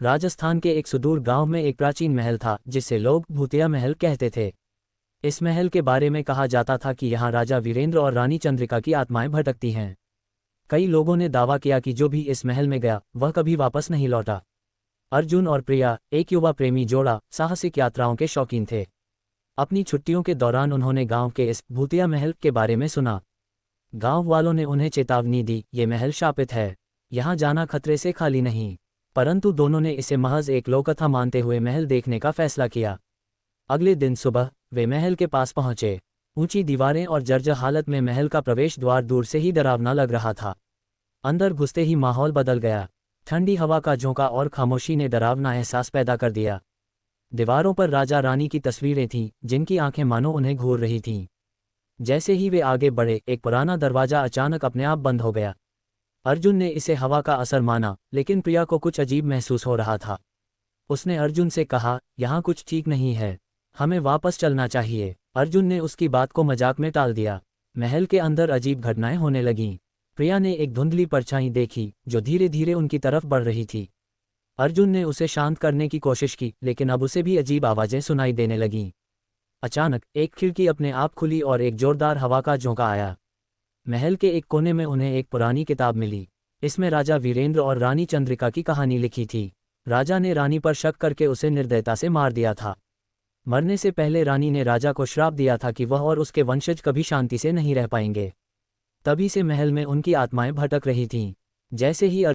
राजस्थान के एक सुदूर गांव में एक प्राचीन महल था जिसे लोग भूतिया महल कहते थे। इस महल के बारे में कहा जाता था कि यहाँ राजा वीरेंद्र और रानी चंद्रिका की आत्माएं भटकती हैं। कई लोगों ने दावा किया कि जो भी इस महल में गया वह कभी वापस नहीं लौटा। अर्जुन और प्रिया, एक युवा प्रेमी जोड़ा, साहसिक यात्राओं के शौकीन थे। अपनी छुट्टियों के दौरान उन्होंने गांव के इस भूतिया महल के बारे में सुना। गांव वालों ने उन्हें चेतावनी दी, ये महल शापित है, यहाँ जाना खतरे से खाली नहीं। परंतु दोनों ने इसे महज एक लोककथा मानते हुए महल देखने का फैसला किया। अगले दिन सुबह वे महल के पास पहुंचे। ऊंची दीवारें और जर्जर हालत में महल का प्रवेश द्वार दूर से ही डरावना लग रहा था। अंदर घुसते ही माहौल बदल गया। ठंडी हवा का झोंका और खामोशी ने डरावना एहसास पैदा कर दिया। दीवारों पर राजा रानी की तस्वीरें थीं, जिनकी आंखें मानो उन्हें घूर रही थीं। जैसे ही वे आगे बढ़े, एक पुराना दरवाजा अचानक अपने आप बंद हो गया। अर्जुन ने इसे हवा का असर माना, लेकिन प्रिया को कुछ अजीब महसूस हो रहा था। उसने अर्जुन से कहा, यहाँ कुछ ठीक नहीं है, हमें वापस चलना चाहिए। अर्जुन ने उसकी बात को मजाक में टाल दिया। महल के अंदर अजीब घटनाएं होने लगीं। प्रिया ने एक धुंधली परछाई देखी जो धीरे धीरे उनकी तरफ बढ़ रही थी। अर्जुन ने उसे शांत करने की कोशिश की, लेकिन अब उसे भी अजीब आवाजें सुनाई देने लगीं। अचानक एक खिड़की अपने आप खुली और एक जोरदार हवा का झोंका आया। महल के एक कोने में उन्हें एक पुरानी किताब मिली। इसमें राजा वीरेंद्र और रानी चंद्रिका की कहानी लिखी थी। राजा ने रानी पर शक करके उसे निर्दयता से मार दिया था। मरने से पहले रानी ने राजा को श्राप दिया था कि वह और उसके वंशज कभी शांति से नहीं रह पाएंगे। तभी से महल में उनकी आत्माएं भटक रही थीं। जैसे ही